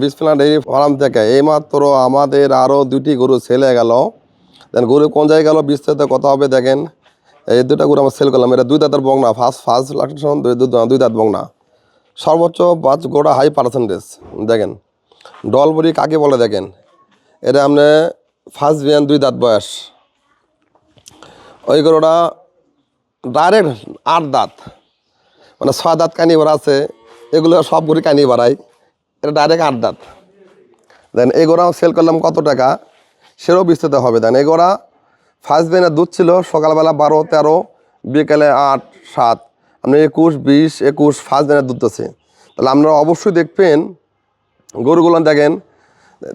বিসমিল্লাহ dairy farm থেকে এইমাত্র আমাদের আরও 2টি গরু সেল হয়ে গেল। দেন গরু কোন জায়গায় গেল বিস্তারিত কথা হবে। দেখেন এই 2টা গরু আমরা সেল করলাম। এটা 2 দাঁতের বকনা, ফার্স্ট লাকটেশন 2 দাঁত বকনা, সর্বোচ্চ 5 গোড়া হাই পার্সেন্টেজ। দেখেন ডলবরি কাকে বলে দেখেন, এটা আপনি ফার্স্ট বিয়ান 2 দাঁত বয়স। ওই গরুটা ডাইরেক্ট 8 দাঁত, মানে 6 দাঁত কানি বাড়া আছে, এগুলো সব গরু কানি বাড়ায়, এটা ডাইরেক্ট 8 দাঁত। দেন এই গোড়া সেল করলাম কত টাকা সেটাও বিস্তৃত হবে। দেন এই গোড়া ফার্স্ট বিয়ানের দুধ ছিল সকালবেলা 12, 13, বিকেলে 8, 7, আপনি 21, 20, 21 ফার্স্ট বিয়ানের দুধ আছে। তাহলে আপনারা অবশ্যই দেখবেন গরুগুলো। দেখেন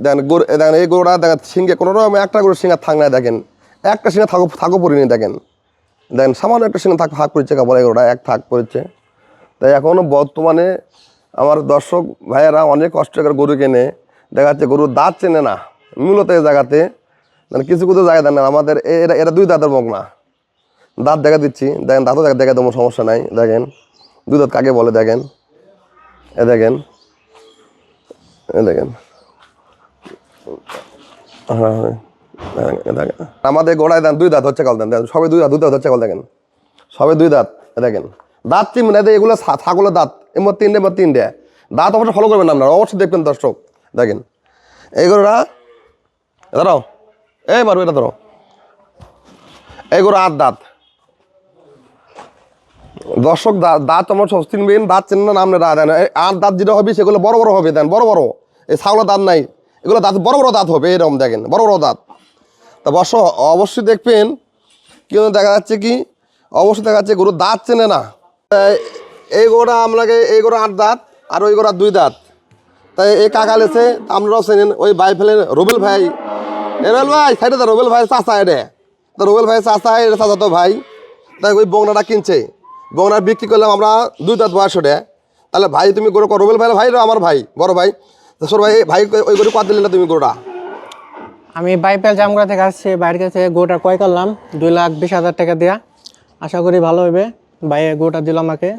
দেখেন এই গরুটা দেখেন সিংহে কোনো রকম একটা গরুর সিংহা থাক না, দেখেন একটা সিংহা থাকো পড়িনি। দেখেন সামান্য একটা সিংহা থাক পড়েছে, কেবল এই গরুটা এক থাক পড়েছে। তাই এখনও বর্তমানে আমার দর্শক ভাইয়েরা অনেক কষ্ট করে গরু কেনে, দেখা যাচ্ছে গরুর দাঁত চেনে না মূলত এই জায়গাতে। কিছু কিছু জায়গা দেন না আমাদের এটা 2 দাঁতের বকনা, দাঁত দেখা দিচ্ছি। দেখেন দাঁতও দেখা দেবো, সমস্যা নাই। দেখেন 2 দাঁত কাকে বলে, দেখেন দেখেন দেখেন হ্যাঁ দেখেন আমাদের গোড়ায় দেন 2 দাঁত হচ্ছে কল। দেন সবাই 2 দাঁত হচ্ছে কল। দেখেন সবাই 2 দাঁত। দেখেন দাঁত চিনবেন, এগুলো ছাগলের দাঁত, এর মধ্যে 3টে দাঁত অবশ্যই ফলো করবেন আপনারা, অবশ্যই দেখবেন দর্শক। দেখেন এইগুলোরা ধরো, এই মারো এটা ধরো, এইগুলো 8 দাঁত। দর্শক দাঁত আমার সব চিনবেন, দাঁত চেনেন না আপনারা। দেন 8 দাঁত যেটা হবে সেগুলো বড় বড় হবে। দেন বড় বড়, এই ছাগলের দাঁত নাই, এগুলো দাঁত বড় বড় দাঁত হবে এরকম। দেখেন বড় বড় দাঁত। তা অবশ্যই দেখবেন। কিন্তু দেখা যাচ্ছে কি, অবশ্যই দেখা যাচ্ছে গরুর দাঁত চেনে না। এই গরুটা আপনাকে, এই গরু 8 দাঁত আর ওই গরু 2 দাঁত। তাই এই কাকা লেছে, আপনারাও চেনেন, ওই ভাই ফেলেন রুবেল ভাই, রুবেল ভাই সাইডে তো রুবেল ভাই চাষা, এটা তো রুবেল ভাই চাষা, এটা চাষা তো ভাই। তাই ওই বংনাটা কিনছে, বংনা বিক্রি করলাম আমরা 2 দাঁত বয়স ওটা। তাহলে ভাই তুমি গরু রুবেল ভাই, ভাই আমার ভাই বড় ভাই, সর ভাই ভাই ওই গরু কত দিলে তুমি গরুটা? আমি বাইপেল জামগড়া থেকে আসছি, বাইরের কাছে গোটা ক্রয় করলাম 2,20,000 টাকা দেওয়া। আশা করি ভালো হবে। ভাই গোটা দিল আমাকে।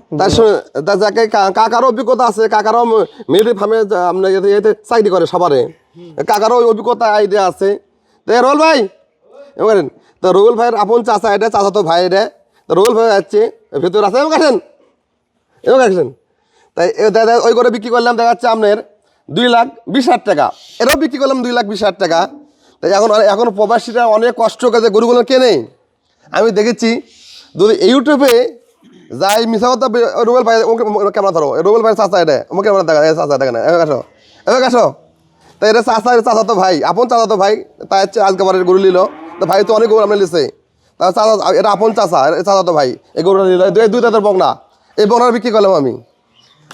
যাকে কাকারও অভিজ্ঞতা আছে, কাকারও মিলিটারি ফার্মে আপনার এতে চাকরি করে সবারে, কাকারও অভিজ্ঞতা আইডিয়া আছে। তো রুবেল ভাই এবার, তো রুবেল ভাইয়ের আপন চাচা, এটা চাচা তো ভাই, এটা তো রুবেল ভাই যাচ্ছে ভেতর আছে, এবার কাটেন তাই দাদা ওই করে বিক্রি করলাম। দেখা যাচ্ছে আপনার 2,20,000 টাকা, এটাও বিক্রি করলাম 2,20,000 টাকা। তাই এখন প্রবাসীরা অনেক কষ্ট করে গরুগুলো কেনে। আমি দেখেছি যদি ইউটিউবে যাই মিশা কথা, রুবেল ভাই ক্যামেরা ধরো, রুবেল ভাই চাচা, এটা আমাকে ক্যামেরা দেখা, চাচা দেখে না, এবার কাছো। তাই এটা চাচা তো ভাই, আপন চাচা তো ভাই। তাই হচ্ছে আজকে বারের গরু নিল, তো ভাই তো অনেক গরু আপনার লিখছে, তা চাচা এটা আপন চাচা, চাচা তো ভাই। এই গরুটা নিল 2 দাঁতের বকনা, এই বকনাটা বিক্রি করলাম আমি।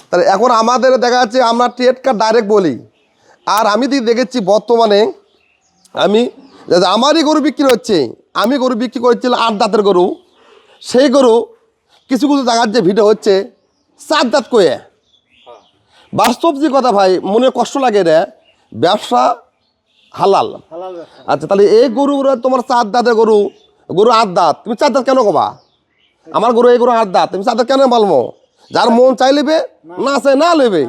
তাহলে এখন আমাদের দেখা যাচ্ছে আমরা ট্রেড কার্ড ডাইরেক্ট বলি। আর আমি দেখেছি বর্তমানে আমি আমারই গরু বিক্রি হচ্ছে, আমি গরু বিক্রি করেছিলাম 8 দাঁতের গরু, সেই গরু কিছু কিছু জায়গার যে ভিডিও হচ্ছে 4 দাঁত কয়ে। বাস্তব যে কথা ভাই, মনে কষ্ট লাগে রে, ব্যবসা হালাল। আচ্ছা তাহলে এই গরুগুলো তোমার 4 দাঁতের গরু, 8 দাঁত, তুমি 4 দাঁত কেন কবা? আমার গরু এই গরু 8 দাঁত, তুমি 4 দাঁত কেন বলবো? যার মন চাই নেবে, না চাই না নেবে।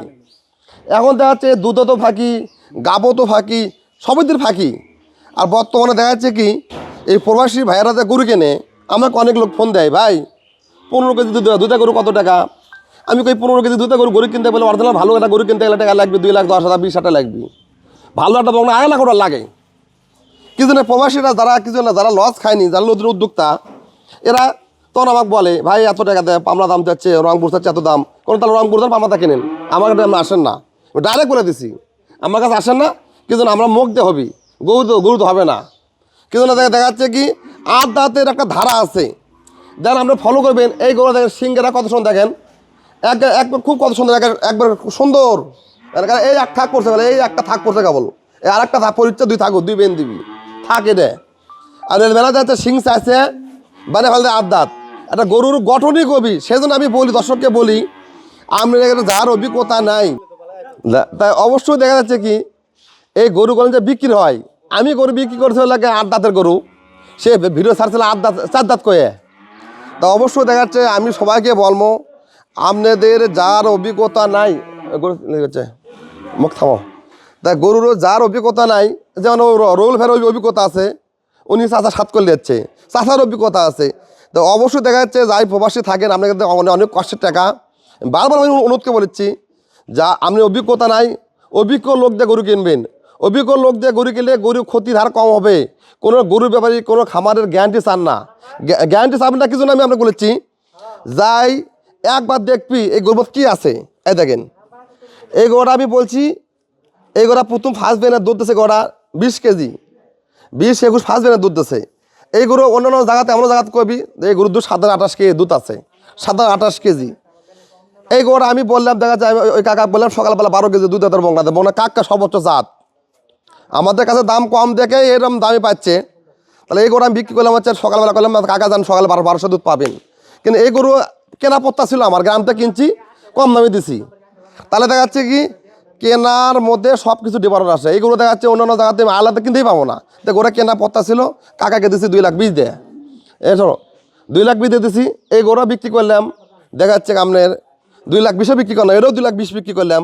এখন দেখা যাচ্ছে দুধও তো ফাঁকি, গাবও তো ফাঁকি, সবইদের ফাঁকি। আর বর্তমানে দেখা যাচ্ছে কি, এই প্রবাসী ভাইয়েরা যে গরু কেনে, আমাকে অনেক লোক ফোন দেয়, ভাই 15 কেজি দুধ গরু কত টাকা? আমি কই 15 কেজি দুধ গরু কিনতে বলে অরিজিনাল ভালো একটা গরু কিনতে গেলে টাকা লাগবে 2,10,000, 20,000 লাগবে। ভালো একটা বকনা 1 লাখ টাকা লাগে। কিছু না প্রবাসীরা যারা কিছু না, যারা লস খায়নি, যারা নতুন উদ্যোক্তা, এরা তখন আমাকে বলে, ভাই এত টাকা দেয়, পামলা দাম যাচ্ছে, রংপুর যাচ্ছে এত দাম, কোনো তাহলে রংপুর দাম পামলাটা কেনেন, আমার কাছে আপনি আসেন না। ডাইরেক্ট বলে দিছি, আমার কাছে আসেন না, কিছু না আমরা মুখ দিয়ে হবি, গরু তো হবে না। কিছু না দেখা যাচ্ছে কি 8 দাঁতের একটা ধারা আছে, যেন আপনি ফলো করবেন। এই গরু দেখেন সিংহেরা কত সুন্দর, দেখেন একবার খুব কত সুন্দর, একবার সুন্দর। এই এক থাক করছে, এই একটা থাক করছে কেবল, এই আর একটা থাক পরিচয় 2 থাকো, 2 বেন দিবি থাকে রে। আর মেলা যাচ্ছে সিং চাইছে মানে ফেলতে 8 দাঁত, একটা গরুর গঠনই কবি। সেই জন্য আমি বলি, দর্শককে বলি, আমরা যার অভিজ্ঞতা নাই, তাই অবশ্যই দেখা যাচ্ছে কি এই গরুগুলো যে বিক্রি হয়, আমি গরু বিক্রি করতে লাগে 8 দাঁতের গরু, সে ভিডিও ছাড়ছিল 8 দাঁত 4 দাঁত কয়ে। তা অবশ্যই দেখা যাচ্ছে আমি সবাইকে বলবো, আপনাদের যার অভিজ্ঞতা নাই, মুখ থামো, তা গরুর যার অভিজ্ঞতা নাই, যেমন রোল ফের অভিজ্ঞতা আছে, উনি চাষা সাত করে দিচ্ছে, চাষার অভিজ্ঞতা আছে। তো অবশ্যই দেখা যাচ্ছে যাই প্রবাসী থাকেন আপনাকে অনেক কষ্টের টাকা, বারবার আমি অনুরোধকে বলেছি যা আপনি অভিজ্ঞতা নাই, অভিজ্ঞ লোক দিয়ে গরু কিনবেন। অভিজ্ঞ লোক দিয়ে গরু কিনলে গরুর ক্ষতির হার কম হবে। কোনো গরুর ব্যাপারে কোনো খামারের গ্যারান্টি চান না, গ্যারান্টি চাবেন না কিছু না, আমি আপনাকে বলেছি যাই একবার দেখবি এই গরুর কী আছে। এই দেখেন এই গরুটা আমি বলছি, এই গরুটা প্রথম ফার্স্ট বেনের দুধ দিচ্ছে, গরুটা 20 কেজি 20-21 ফার্স্ট বেনের দুধ দিচ্ছে। এই গরু অন্যান্য জায়গাতে এমন জায়গাতে কবি এই গরুর দুধ 27-28 কেজি দুধ আছে, 27-28 কেজি। এই গরুটা আমি বললাম, দেখা যায় ওই কাকা বললাম সকালবেলা 12 কেজি দুধ এদের বংলাতে বংলা কাকা সর্বোচ্চ জাত, আমাদের কাছে দাম কম দেখে এরকম দামে পাচ্ছে। তাহলে এই গরু আমি বিক্রি করলাম হচ্ছে সকালবেলা করলাম, কাকা যান সকালে 1200 দুধ পাবেন। কিন্তু এই গরু কেনা পত্তা ছিল আমার, গ্রামটা কিনছি কম দামে দিছি। তাহলে দেখা যাচ্ছে কি কেনার মধ্যে সব কিছু ডিফারেন্স আসে। এইগুলো দেখা যাচ্ছে অন্যান্য জায়গাতে আলাদা কিনতেই পাবো না। তো গোটা কেনা পত্তা ছিল, কাকাকে দিছি 2,20,000 দেয়, এই ধরো 2,20,000 দিয়ে দিছি। এই গোড়া বিক্রি করলাম, দেখা যাচ্ছে আপনার 2,20,000 বিক্রি করলাম, এটাও 2,20,000 বিক্রি করলাম।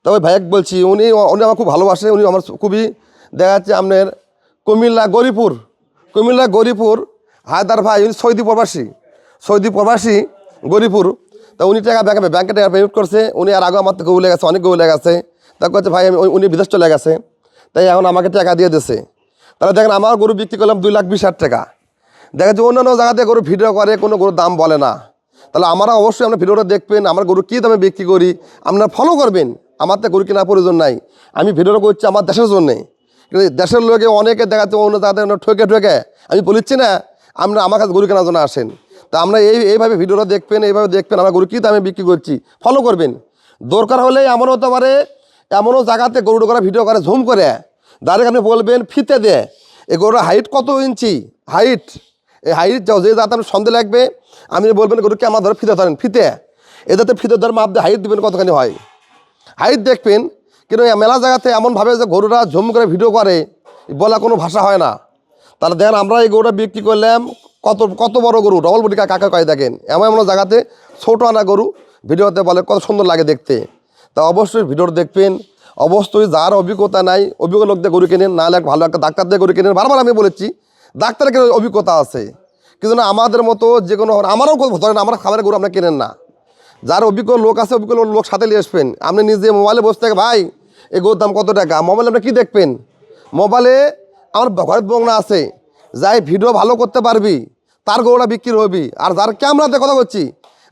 তবে ভাইক বলছি উনি আমার খুব ভালোবাসে, উনি আমার খুবই দেখা যাচ্ছে আপনার কুমিল্লা গরিপুর হায়দার ভাই, উনি সৌদি প্রবাসী গরিপুর। তা উনি টাকা ব্যাংকে টাকা পেমেন্ট করছে, উনি আর আগে আমার গরু লেগেছে, অনেক গরু লেগেছে। তা করছে ভাই উনি বিদেশ চলে গেছে, তাই এখন আমাকে টাকা দিয়ে দিচ্ছে। তাহলে দেখেন আমার গরু বিক্রি করলাম 2,20,000 টাকা। দেখা যাচ্ছে অন্যান্য জায়গাতে গরু ভিডিও করে, কোনো গরুর দাম বলে না। তাহলে আমরা অবশ্যই আপনার ভিডিওটা দেখবেন, আমার গরু কী দামে বিক্রি করি আপনারা ফলো করবেন। আমার তো গরু কেনার প্রয়োজন নাই, আমি ভিডিওটা করছি আমার দেশের জন্যে। কিন্তু দেশের লোকে অনেকে দেখাচ্ছে অন্য জায়গাতে ঠকে আমি বলিচ্ছি না আপনারা আমার কাছে গরু কেনার জন্য আসেন। তা আমরা এইভাবে ভিডিওটা দেখবেন, এইভাবে দেখবেন আমরা গরু কী দামে বিক্রি করছি ফলো করবেন। দরকার হলে এমন হতে পারে এমনও জায়গাতে গরু করা ভিডিও করে ঝুম করে ডাইরেক্ট আপনি বলবেন ফিতে দে এই গরুর হাইট কত ইঞ্চি, হাইট এই হাইট যে যাতে আপনি সন্দেহ লাগবে আপনি বলবেন গরুকে আমার ধরে ফিতে ধরেন, ফিতে এটাতে ফিতে ধরে মাপ দিয়ে হাইট দেবেন কতখানি হয়, হাইট দেখবেন। কিন্তু মেলা জায়গাতে এমনভাবে যে গরুরা ঝুম করে ভিডিও করে বলা কোনো ভাষা হয় না। তাহলে দেখেন আমরা এই গরুটা বিক্রি করলাম কত বড় গরু, ডবল বডি কাকা কয় দেখেন, এমন এমন জায়গাতে ছোটো আনা গরু ভিডিওতে বলে কত সুন্দর লাগে দেখতে। তা অবশ্যই ভিডিওটা দেখবেন, অবশ্যই যার অভিজ্ঞতা নাই অভিজ্ঞ লোকদের গরু কেনেন, নাহলে ভালো একটা ডাক্তার দিয়ে গরু কেনেন। বারবার আমি বলেছি ডাক্তারের অভিজ্ঞতা আছে, কিন্তু না আমাদের মতো যে কোনো আমারও ধরেন আমরা খাবারের গরু আপনার কেনেন না, যার অভিজ্ঞ লোক আছে অভিজ্ঞ লোক সাথে নিয়ে আসবেন। আপনি নিজে মোবাইলে বসে থেকে ভাই এই গরুর দাম কত টাকা, মোবাইলে আপনি কী দেখবেন, মোবাইলে আমার ঘরের বংনা আছে যাই ভিডিও ভালো করতে পারবি তার গরুটা বিক্রি হবি, আর যার ক্যামেরাতে কথা বলছি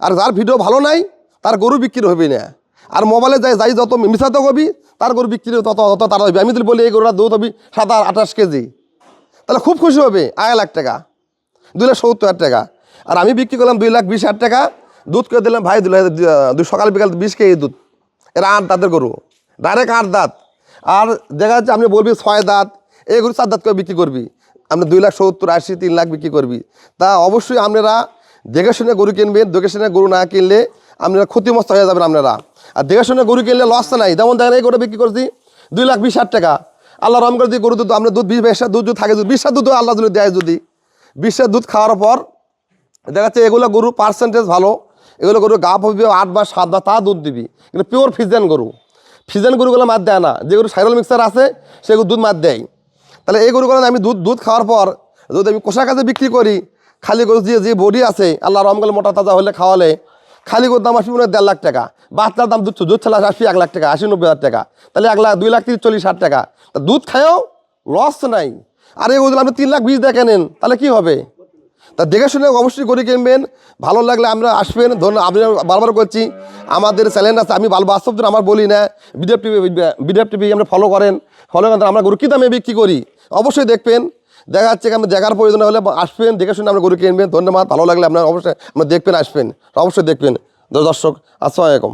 আর যার ভিডিও ভালো নাই তার গরু বিক্রি হবি না। আর মোবাইলে যাই যত মিশাতে হবি তার গরু বিক্রি তত তারা হবি। আমি যদি বলি এই গরুটা দুধ হবি 27-28 কেজি, তাহলে খুব খুশি হবে 1,00,000 টাকা, 2,70,000 টাকা। আর আমি বিক্রি করলাম 2,20,000 টাকা, দুধ করে দিলাম ভাই সকাল বিকাল 20 কেজি দুধ। এরা 8 দাঁতের গরু, ডাইরেক্ট 8 দাঁত। আর দেখা যাচ্ছে আপনি বলবি 6 দাঁত, এই গরু 4 দাঁত করে বিক্রি করবি, আপনি 2,70,000, 80, 3 লাখ বিক্রি করবি। তা অবশ্যই আপনারা দেখে শুনে গরু কিনবেন, দেখে শুনে গরু না কিনলে আপনারা ক্ষতিগ্রস্ত হয়ে যাবেন আপনারা। আর দেখে শুনে গরু কিনলে লস নাই, যেমন দেখেন এই গরু বিক্রি করছি 2,20,000 টাকা। আল্লাহ রহম করে দিয়ে গরু দুধ আমরা দুধ 20 দুধ থাকে, 20 দুধ আল্লাহ যদি দেয়, যদি 20 দুধ খাওয়ার পর দেখা যাচ্ছে এগুলো গরু পার্সেন্টেজ ভালো, এগুলো গরু গা হবে 8 বা 7 বা তা দুধ দিবি। কিন্তু পিওর ফিজেন গরুগুলো মার দেয় না, যে গরু সাইরল মিক্সার আছে সেগুলো দুধ মার দেয়। তাহলে এই গরুগুলো আমি দুধ খাওয়ার পর যদি আমি কোষার কাছে বিক্রি করি, খালি গরু যে বডি আছে আল্লাহ রহমগলে মোটা তাজা হলে খাওয়ালে খালি গরুর দাম আসবে 1.5 লাখ টাকা, বাচ্চার দাম দুধ ছাড়া আসবে 1 লাখ টাকা, 80-90,000 টাকা। তাহলে 2,30,40,000 টাকা দুধ খায়ও লস নাই। আর এই গরুগুলো আপনি 3,20,000 দিয়ে কেনেন, তাহলে কী হবে? তা দেখে শুনে অবশ্যই গরু কিনবেন, ভালো লাগলে আমরা আসবেন। ধন্যবাদ। আপনি বারবার করছি আমাদের চ্যানেল আছে, আমি বাস্তব আমার বলি না, বিডিএফ টিভি আমরা ফলো করেন আমরা গরু কী দামে বিক্রি করি অবশ্যই দেখবেন। দেখা যাচ্ছে আমি দেখার প্রয়োজন হলে আসবেন, দেখে শুনে আমরা গরু কিনবেন। ধন্যবাদ। ভালো লাগলে আপনার অবশ্যই দেখবেন, আসবেন, অবশ্যই দেখবেন। দর্শক আসসালামু আলাইকুম।